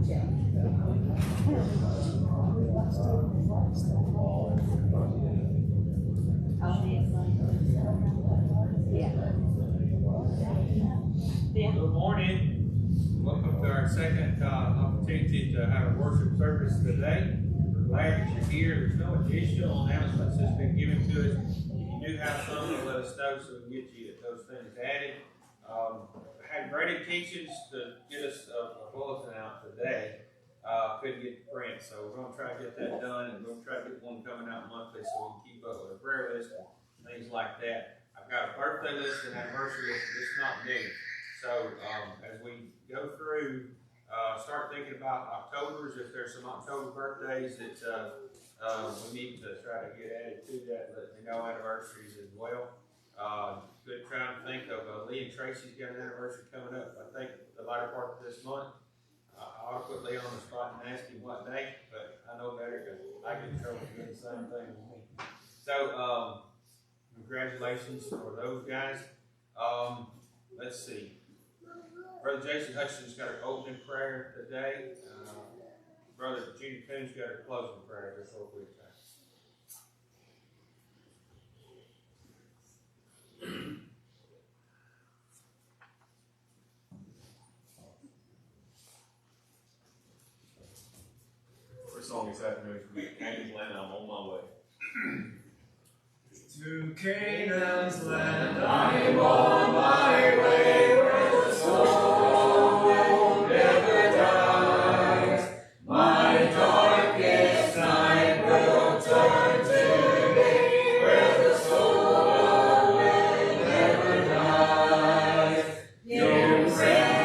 Good morning. Welcome to our second opportunity to have a worship service today. We're glad that you're here. There's no additional announcements that's been given to us. If you do have some, let us know so we can get you those things added. Had great intentions to get us a bulletin out today. Couldn't get the print, so we're going to try to get that done, and we're going to try to get one coming out monthly so we can keep up with a prayer list and things like that. I've got a birthday list and anniversary list, but it's not new. So as we go through, start thinking about October's. If there's some October birthdays that we need to try to get added to that, let me know anniversaries as well. Good trying to think of Lee and Tracy's got an anniversary coming up. I think the latter part of this month. I'll put Lee on the spot and ask him what day, but I know better because I get in trouble doing the same thing as me. So congratulations for those guys. Let's see. Brother Jason Hutchinson's got an opening prayer today. Brother Judy Coon's got a closing prayer before we retire. First song this afternoon is from Canaan's Land. I'm on my way. To Canaan's land, I am on my way, where the soul never dies. My darkest night will turn to day, where the soul never dies. Dear friend,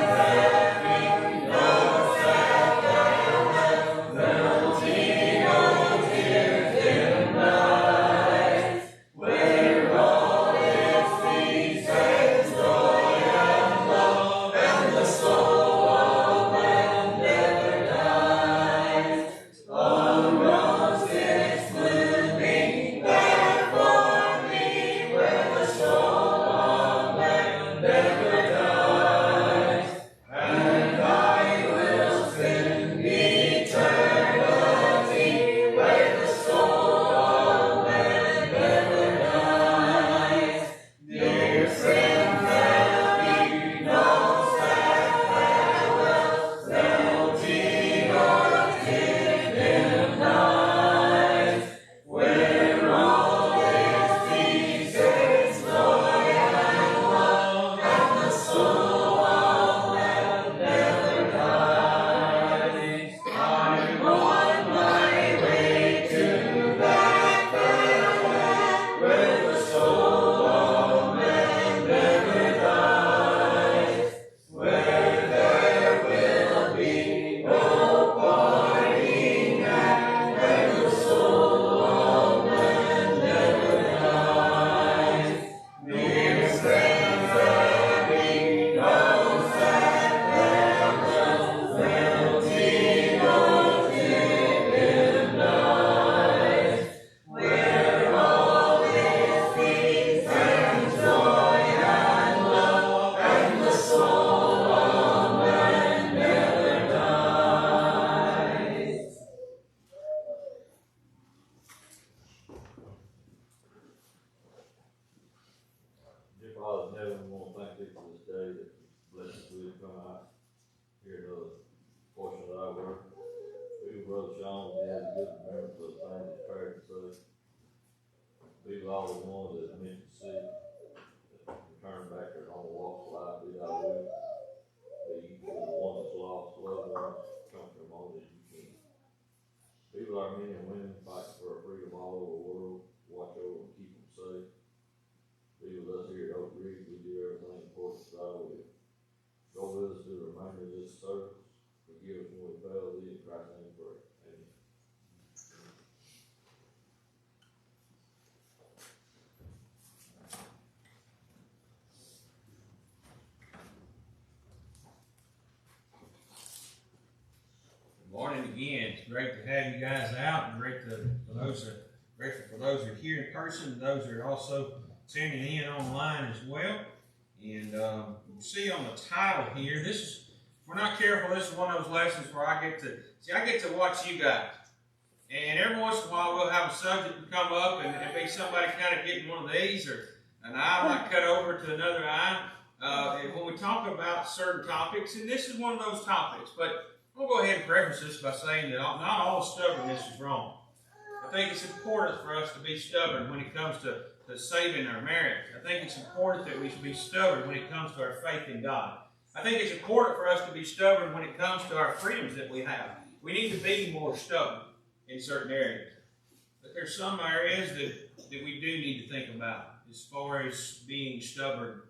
having lost that farewell, melting of tears dim night, where all is peace and joy and love, and the soul of man never dies. On roses blooming there for me, where the soul of man never dies. And I will spend eternity where the soul of man never dies. Dear friend, having no sad farewell, melting of tears dim night, where all is peace and joy and love, and the soul of man never dies. I'm on my way to that fair land, where the soul of man never dies, where there will be no parting, and where the soul of man never dies. Dear friends, having no sad farewell, melting of dim night, where all is peace and joy and love, and the soul of man never dies. Dear Father in heaven, we want to thank you for this day that blessed we have come out here to the portion of our work. Be with Brother Sean, he has a good remembrance of the things that occurred to us. Be with all the ones that are meant to see, that return back their own walks of life. Be thy will. Be with the one that's lost, loved ones, comfort them all as you can. Be with our men and women fighting for our freedom all over the world. Watch over and keep them safe. Be with us here at Oak Ridge. We do everything according to thy will. Go with us through the remainder of this service. Forgive us when we fail thee. In Christ's name we pray. Amen. Good morning again. It's great to have you guys out, and grateful for those who are here in person, and those who are also tuning in online as well. And you see on the title here, this is we're not careful, this is one of those lessons where I get to watch you guys. And every once in a while we'll have a subject come up and be somebody kind of getting one of these, or an eye might cut over to another eye. When we talk about certain topics, and this is one of those topics, but we'll go ahead and preface this by saying that not all stubbornness is wrong. I think it's important for us to be stubborn when it comes to saving our marriage. I think it's important that we should be stubborn when it comes to our faith in God. I think it's important for us to be stubborn when it comes to our freedoms that we have. We need to be more stubborn in certain areas. But there's some areas that we do need to think about as far as being stubborn.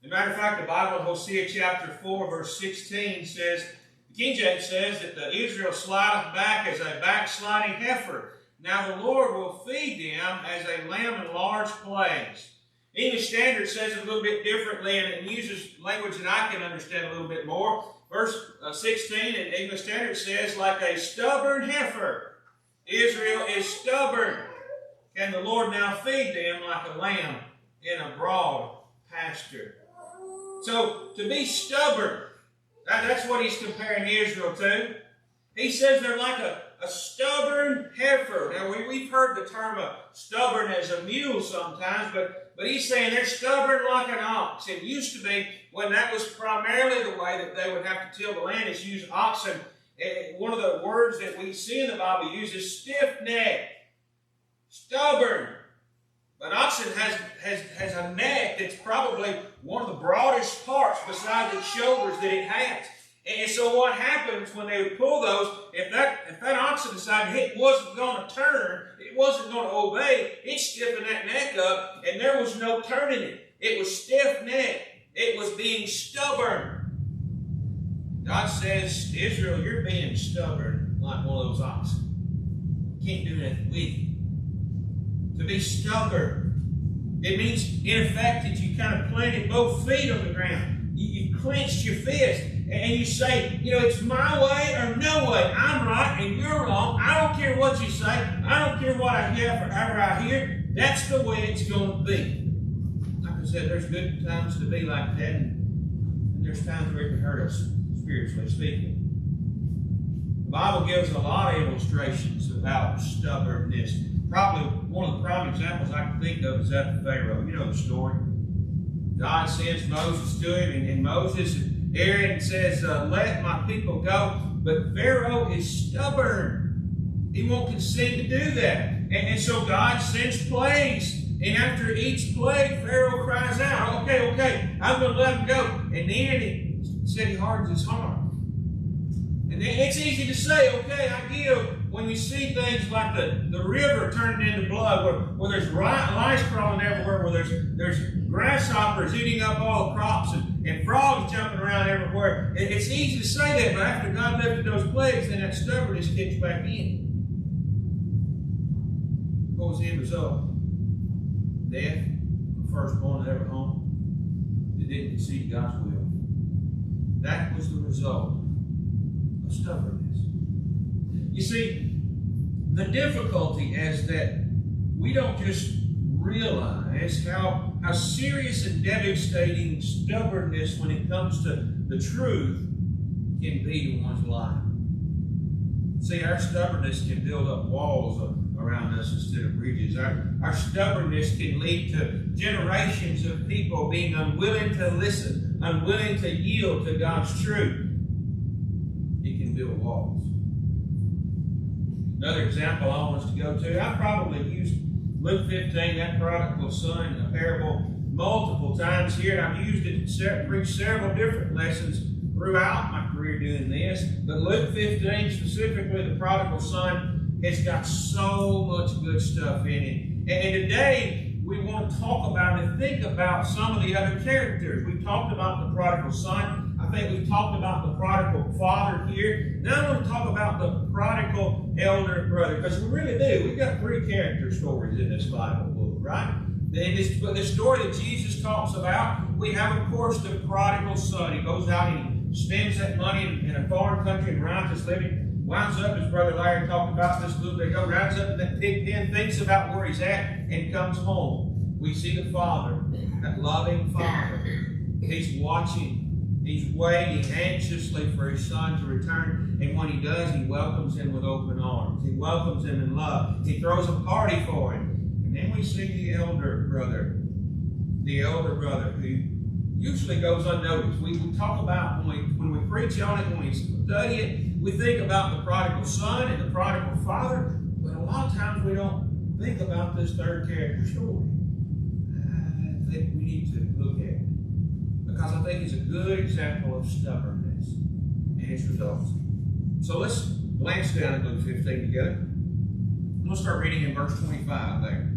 As a matter of fact, the Bible in Hosea chapter 4, verse 16 says, the King James says that the Israel slideth back as a backsliding heifer. Now the Lord will feed them as a lamb in large plagues. English Standard says it a little bit differently and uses language that I can understand a little bit more. Verse 16 in English Standard says, like a stubborn heifer, Israel is stubborn. Can the Lord now feed them like a lamb in a broad pasture? So, to be stubborn, that's what he's comparing Israel to. He says they're like a stubborn heifer. Now, we've heard the term stubborn as a mule sometimes, but he's saying they're stubborn like an ox. It used to be, when that was primarily the way that they would have to till the land, is use oxen. One of the words that we see in the Bible used is stiff-necked, stubborn. An oxen has a neck that's probably one of the broadest parts beside its shoulders that it has. And so what happens when they would pull those, if that oxen decided it wasn't going to turn, it wasn't going to obey, it stiffened that neck up and there was no turning it. It was stiff-necked. It was being stubborn. God says, Israel, you're being stubborn like one of those oxen. Can't do nothing with you. To be stubborn, it means, in effect, that you kind of planted both feet on the ground. You clenched your fist, and you say, it's my way or no way. I'm right and you're wrong. I don't care what you say. I don't care what I hear forever I hear. That's the way it's going to be. Like I said, there's good times to be like that, and there's times where it can hurt us, spiritually speaking. The Bible gives a lot of illustrations about stubbornness. Probably one of the prime examples I can think of is that of Pharaoh. You know the story. God sends Moses to him, and Moses and Aaron says, let my people go. But Pharaoh is stubborn. He won't consent to do that. And so God sends plagues. And after each plague, Pharaoh cries out, okay, I'm going to let him go. And then he said he hardens his heart. And it's easy to say, okay, I give, when you see things like the river turning into blood, where there's lice crawling everywhere, where there's grasshoppers eating up all the crops, and frogs jumping around everywhere. It's easy to say that, but after God lifted those plagues, then that stubbornness kicks back in. What was the end result? Death, the firstborn of every home that didn't concede God's will. That was the result of stubbornness. You see, the difficulty is that we don't just realize how serious and devastating stubbornness when it comes to the truth can be to one's life. See, our stubbornness can build up walls around us instead of bridges. Our stubbornness can lead to generations of people being unwilling to listen, unwilling to yield to God's truth. It can build walls. Another example I want us to go to, I probably used Luke 15, that prodigal son, a parable, multiple times here. I've used it to preach several different lessons throughout my career doing this. But Luke 15, specifically the prodigal son, has got so much good stuff in it. And today, we want to talk about and think about some of the other characters. We've talked about the prodigal son. I think we've talked about the prodigal father here. Now I want to talk about the prodigal elder brother, because we really do. We've got 3 character stories in this Bible book, right? In the story that Jesus talks about, we have, of course, the prodigal son. He goes out and he spends that money in a foreign country and rounds his living. Winds up, as Brother Larry talked about this a little bit ago, rounds up in that pig pen, thinks about where he's at, and comes home. We see the father, that loving father. He's watching, and He's waiting anxiously for his son to return. And when he does, he welcomes him with open arms. He welcomes him in love. He throws a party for him. And then we see the elder brother who usually goes unnoticed. We talk about, when we preach on it, when we study it, we think about the prodigal son and the prodigal father, but a lot of times we don't think about this third character story. I think we need to look at it, because I think it's a good example of stubbornness and its results. So let's glance down at Luke 15 together. I'm going to start reading in verse 25 there.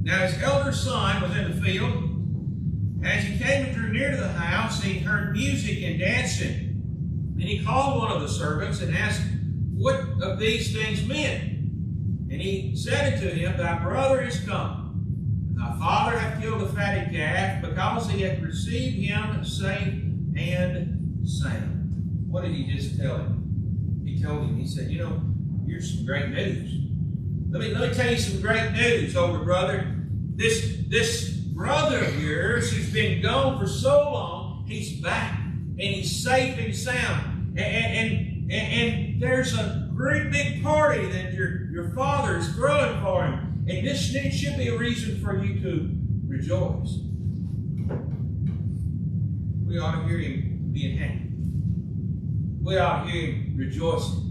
Now his elder son was in the field. As he came and drew near to the house, he heard music and dancing. And he called one of the servants and asked what of these things meant. And he said unto him, Thy brother is come. Thy father hath killed a fatted calf, because he hath received him safe and sound. What did he just tell him? He told him, he said, here's some great news. Let me tell you some great news, older brother. This brother of yours who's been gone for so long, he's back, and he's safe and sound. And there's a great big party that your father is throwing for him. And this should be a reason for you to rejoice. We ought to hear him being happy. We ought to hear him rejoicing.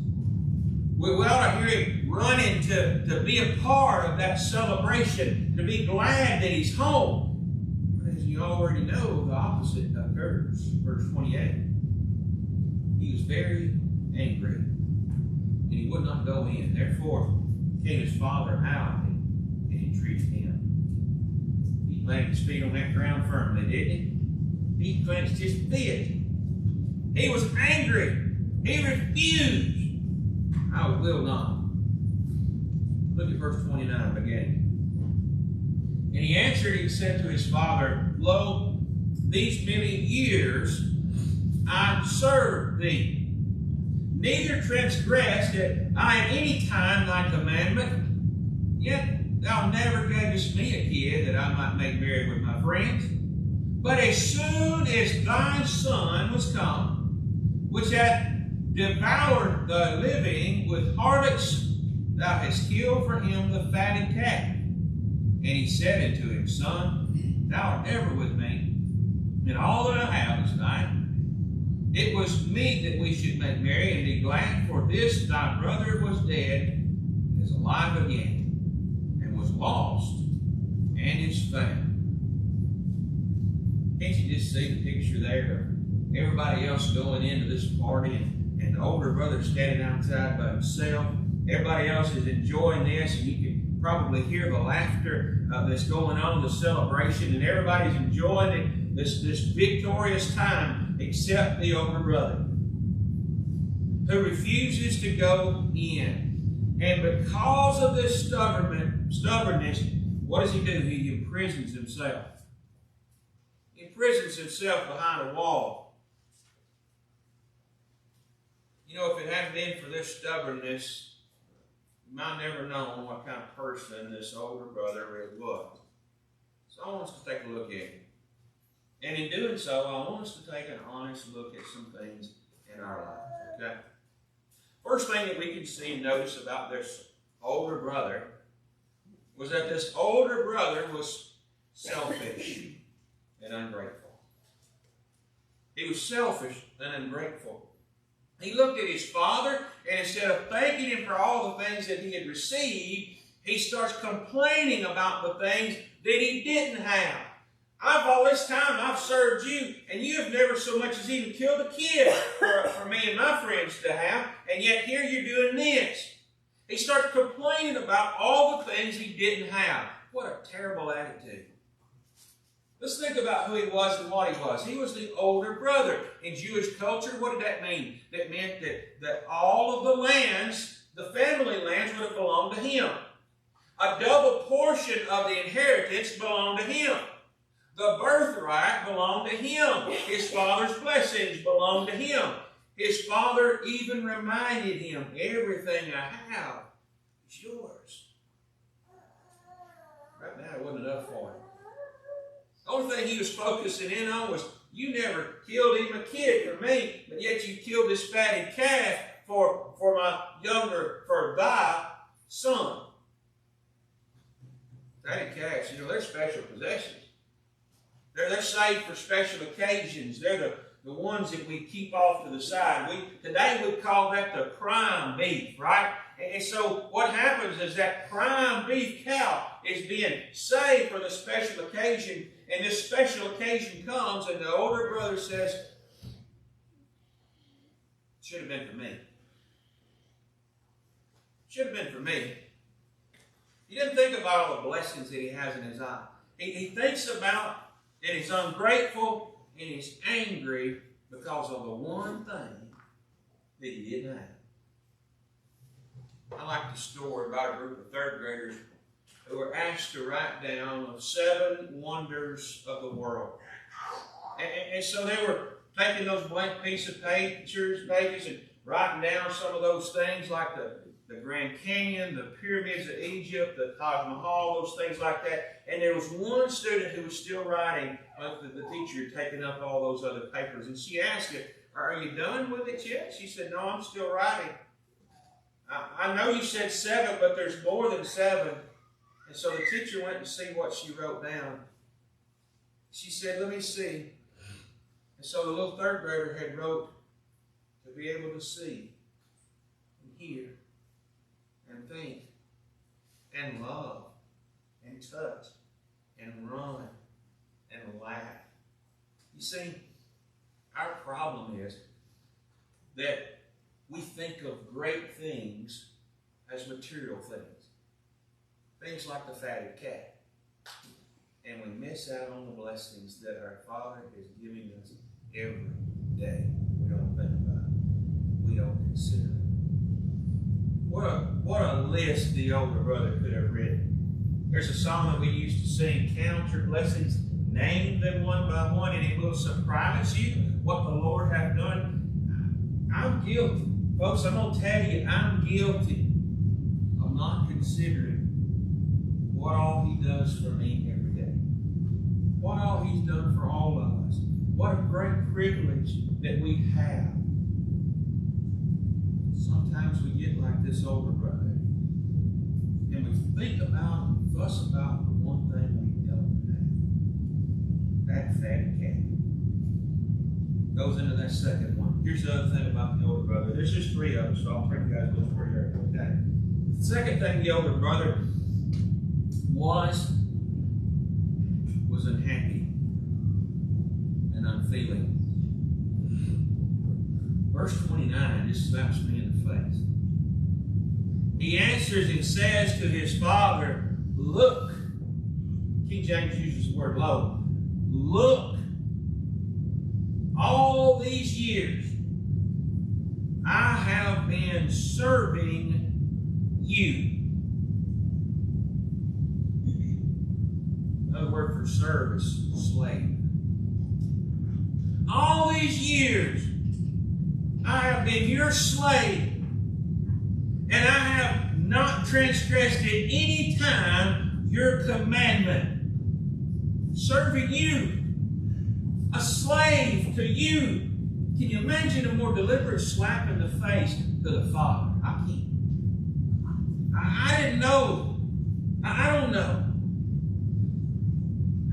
We ought to hear him running to be a part of that celebration, to be glad that he's home. But as you already know, the opposite occurs. Verse 28. He was very angry, and he would not go in. Therefore came his father out and entreated him. He planted his feet on that ground firmly, didn't he? He clenched his fist. He was angry. He refused. I will not. Look at verse 29 beginning. And he answered and said to his father, Lo, these many years I served thee, neither transgressed I at any time thy commandment, yet thou never gavest me a kid that I might make merry with my friends. But as soon as thy son was come, which hath devoured the living with harlots, thou hast killed for him the fatted calf. And he said unto him, Son, thou art ever with me, and all that I have is thine. It was meet that we should make merry and be glad, for this thy brother was dead, and is alive again, and was lost, and is found. Can't you just see the picture there of everybody else going into this party, and the older brother standing outside by himself? Everybody else is enjoying this, and you can probably hear the laughter that's going on, the celebration, and everybody's enjoying this victorious time, except the older brother, who refuses to go in. And because of this stubbornness, what does he do? He imprisons himself. He imprisons himself behind a wall. If it hadn't been for this stubbornness, you might never known what kind of person this older brother really was. So I want us to take a look at him. And in doing so, I want us to take an honest look at some things in our life. Okay? First thing that we can see and notice about this older brother was that this older brother was selfish and ungrateful. He was selfish and ungrateful. He looked at his father, and instead of thanking him for all the things that he had received, he starts complaining about the things that he didn't have. All this time I've served you, and you have never so much as even killed a kid for me and my friends to have, and yet here you're doing this. He starts complaining about all the things he didn't have. What a terrible attitude. Let's think about who he was and what he was. He was the older brother. In Jewish culture, what did that mean? That meant that all of the lands, the family lands, would have belonged to him. A double portion of the inheritance belonged to him. The birthright belonged to him. His father's blessings belonged to him. His father even reminded him, everything I have is yours. Right now, it wasn't enough for him. The only thing he was focusing in on was You never killed even a kid for me, but yet you killed this fatted calf for thy son. Fatted calves, they're special possessions. They're saved for special occasions. They're the ones that we keep off to the side. Today we call that the prime beef, right? And so what happens is that prime beef cow is being saved for the special occasion, and this special occasion comes, and the older brother says, should have been for me. Should have been for me. He didn't think about all the blessings that he has in his eye. He thinks about that he's ungrateful and he's angry because of the one thing that he didn't have. I like the story about a group of third graders who were asked to write down 7 wonders of the world. And so they were taking those blank piece of pages and writing down some of those things like the Grand Canyon, the pyramids of Egypt, the Taj Mahal, those things like that. And there was one student who was still writing, the teacher had taken up all those other papers. And she asked him, are you done with it yet? She said, no, I'm still writing. I know you said 7, but there's more than 7. And so the teacher went to see what she wrote down. She said, let me see. And so the little third grader had wrote, to be able to see and hear and think and love and touch and run and laugh. You see, our problem is that we think of great things as material things. Things like the fatted cat. And we miss out on the blessings that our Father is giving us every day. We don't think about it. We don't consider it. What a list the older brother could have written. There's a song that we used to sing, count your blessings, name them one by one, and it will surprise you what the Lord hath done. I'm guilty. Folks, I'm going to tell you, I'm guilty of not considering what all He does for me every day. What all He's done for all of us. What a great privilege that we have. Sometimes we get like this older brother, and we think about and fuss about the one thing we don't have. That fatted cat. Goes into that second one. Here's the other thing about the older brother. There's just 3 of them, so I'll bring you guys with 3 here. Okay. The second thing the older brother was unhappy and unfeeling. Verse 29 just slaps me in the face. He answers and says to his father, look. King James uses the word lo. Look. All these years I have been serving you. Another word for serve is slave. All these years I have been your slave, and I have not transgressed at any time your commandment. Serving you. A slave to you. Can you imagine a more deliberate slap in the face to the Father? I can't. I didn't know. I don't know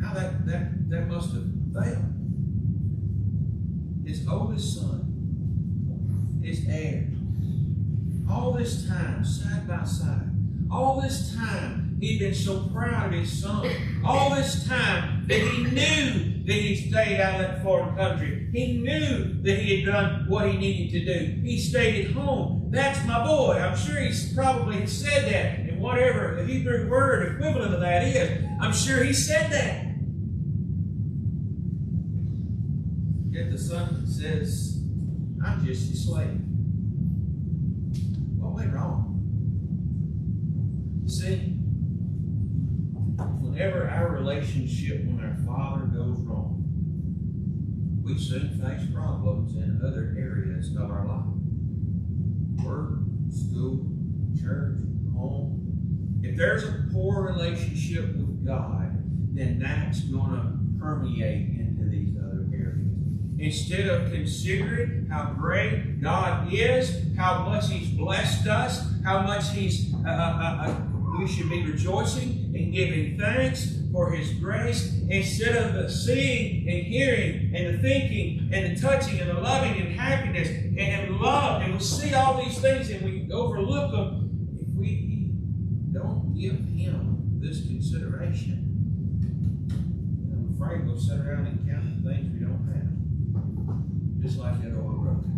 how that must have felt. His oldest son, his heir, all this time, side by side, all this time he'd been so proud of his son, all this time that he knew that he stayed out of that foreign country. He knew that he had done what he needed to do. He stayed at home. That's my boy. I'm sure he's probably said that. And whatever the Hebrew word equivalent of that is, I'm sure he said that. Yet the son says, I'm just a slave. What went wrong? You see, whenever our relationship with our Father goes wrong, we soon face problems in other areas of our life. Work, school, church, home. If there's a poor relationship with God, then that's going to permeate into these other areas. instead of considering how great God is, how much He's blessed us, how much we should be rejoicing and giving thanks for His grace, instead of the seeing and hearing and the thinking and the touching and the loving and happiness and love, and we see all these things and we overlook them, if we don't give Him this consideration, I'm afraid we'll sit around and count the things we don't have, just like that old brother.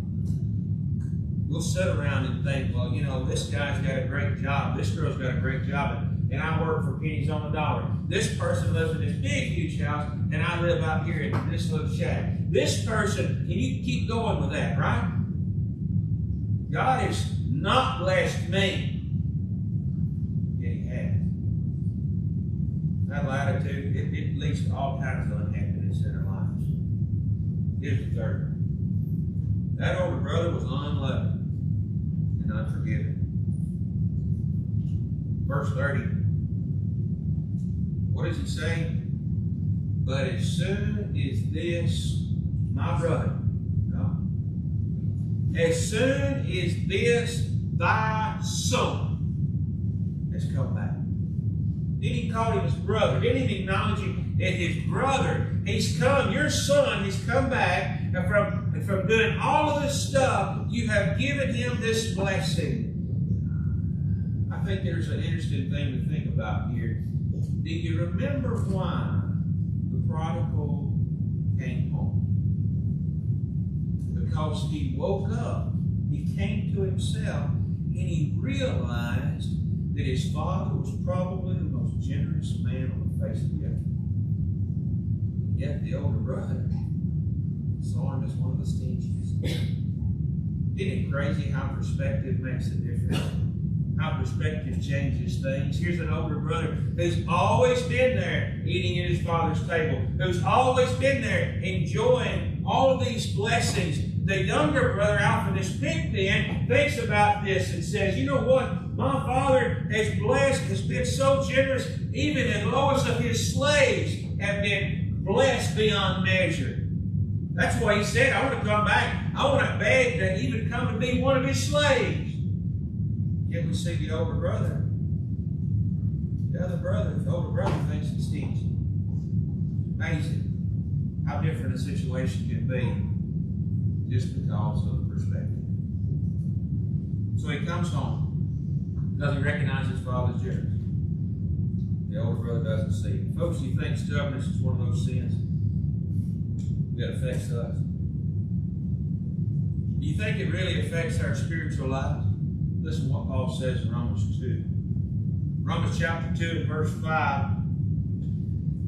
We'll sit around and think, well, you know, this guy's got a great job, this girl's got a great job, and I work for pennies on the dollar. This person lives in this big, huge house, and I live out here in this little shack. This person, and you keep going with that, right? God has not blessed me, yet He has. That latitude, it leads to all kinds of unhappiness in our lives. Here's the third. That older brother was unloving and unforgiving. Verse 30. What does he say? But as soon as this, my brother, no. As soon as this thy son has come back. Didn't he call him his brother? Didn't he acknowledge him as his brother? He's come, your son has come back from doing all of this stuff. You have given him this blessing. I think there's an interesting thing to think about here. Do you remember why the prodigal came home? Because he woke up, he came to himself, and he realized that his father was probably the most generous man on the face of the earth. Yet the older brother saw him as one of the stingiest. Isn't it crazy how perspective makes a difference? How perspective changes things. Here's an older brother who's always been there eating at his father's table, who's always been there enjoying all of these blessings. The younger brother out in this pig pen thinks about this and says, you know what? My father has blessed, has been so generous, even the lowest of his slaves have been blessed beyond measure. That's why he said, I want to come back. I want to beg to even come to be one of his slaves. Yet we see the older brother. The older brother thinks it's stingy. Amazing how different a situation can be just because of the perspective. So he comes home because he recognizes his father's generous. The older brother doesn't see it. Folks, do you think stubbornness is one of those sins that affects us? Do you think it really affects our spiritual lives? Listen to what Paul says in Romans 2. Romans chapter 2 and verse 5.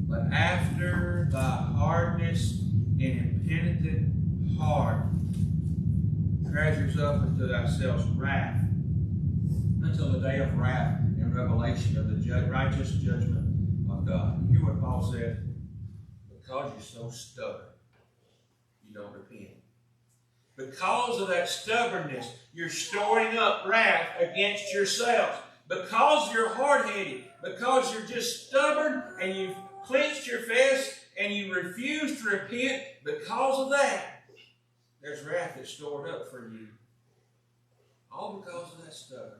But after thy hardness and impenitent heart treasures up unto thyself wrath, until the day of wrath and revelation of the righteous judgment of God. You hear what Paul says? Because you're so stubborn, you don't repent. Because of that stubbornness, you're storing up wrath against yourself. Because you're hard-headed, because you're just stubborn and you've clenched your fist and you refuse to repent, because of that, there's wrath that's stored up for you. All because of that stubbornness.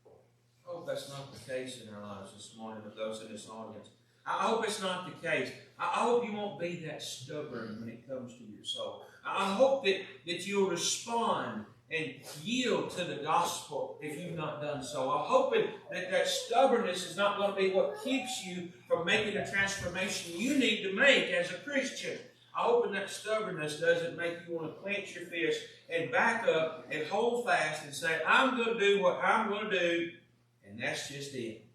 I hope that's not the case in our lives this morning with those in this audience. I hope it's not the case. I hope you won't be that stubborn when it comes to your soul. I hope that you'll respond and yield to the gospel if you've not done so. I'm hoping that stubbornness is not going to be what keeps you from making the transformation you need to make as a Christian. I'm hoping that stubbornness doesn't make you want to clench your fist and back up and hold fast and say, I'm going to do what I'm going to do, and that's just it.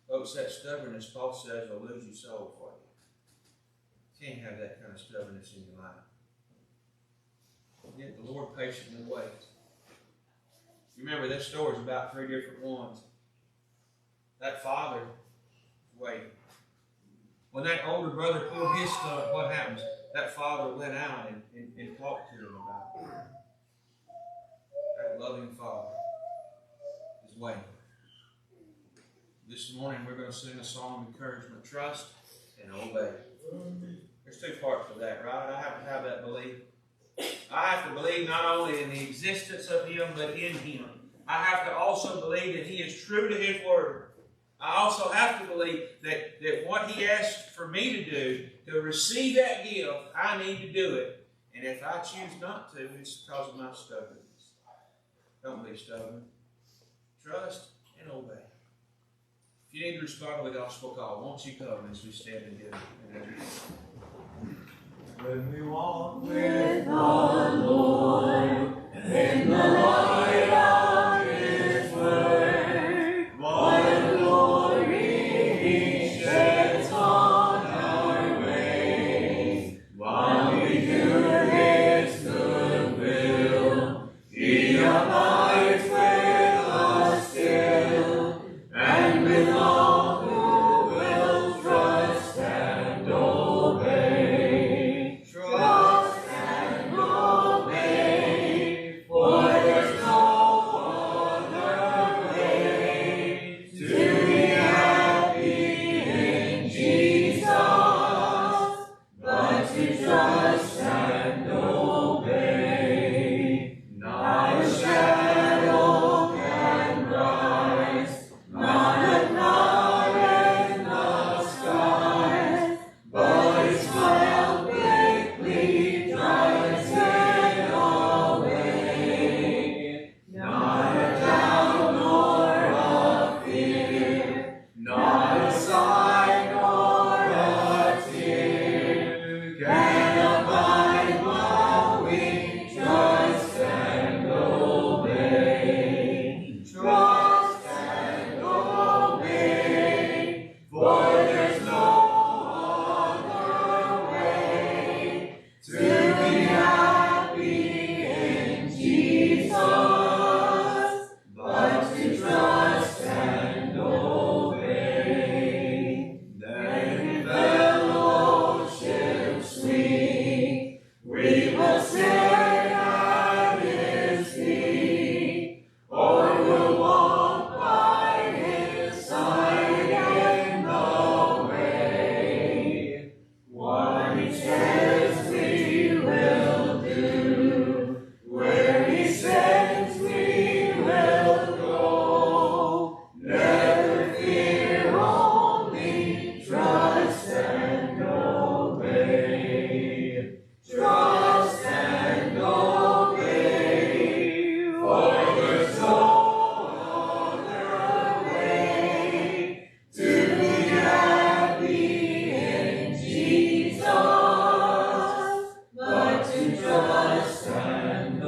Folks, that stubbornness, Paul says, will lose your soul for you. You can't have that kind of stubbornness in your life. Yet the Lord patiently waits. You remember this story is about 3 different ones. That father waited. When that older brother pulled his stuff, what happens? That father went out and talked to him about it. That loving father is waiting. This morning we're going to sing a song of encouragement, trust and obey. There's 2 parts to that, right? I happen to have believe. I have to believe not only in the existence of Him, but in Him. I have to also believe that He is true to His Word. I also have to believe that what He asked for me to do, to receive that gift, I need to do it. And if I choose not to, it's because of my stubbornness. Don't be stubborn. Trust and obey. If you need to respond to the gospel call, won't you come as we stand together? When we walk with the Lord in the light of His word, what a glory He sheds on our way. While we do His good will, He abides with us still, and with all who will trust and obey. Trust and obey, for there's no other way to be happy in Jesus, but to trust and obey. Not a shadow can rise, not a cloud in the skies, but His smile quickly drives it away. Not a doubt nor a fear, not a sigh nor a tear, can abide while we trust and obey. Trust and obey, for there's no other way to be happy in Jesus, but to trust and obey. Then in fellowship sweet, we will sit at His feet, or we'll walk by His side in the way. What He says we will do, where He sends we will go. Never fear, only trust and obey. Trust and obey, for there's no other way to be happy in Jesus, but to trust and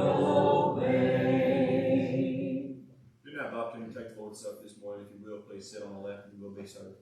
obey. Do not have the opportunity to take the Lord's Supper this morning. If you will, please sit on the left and you will be served.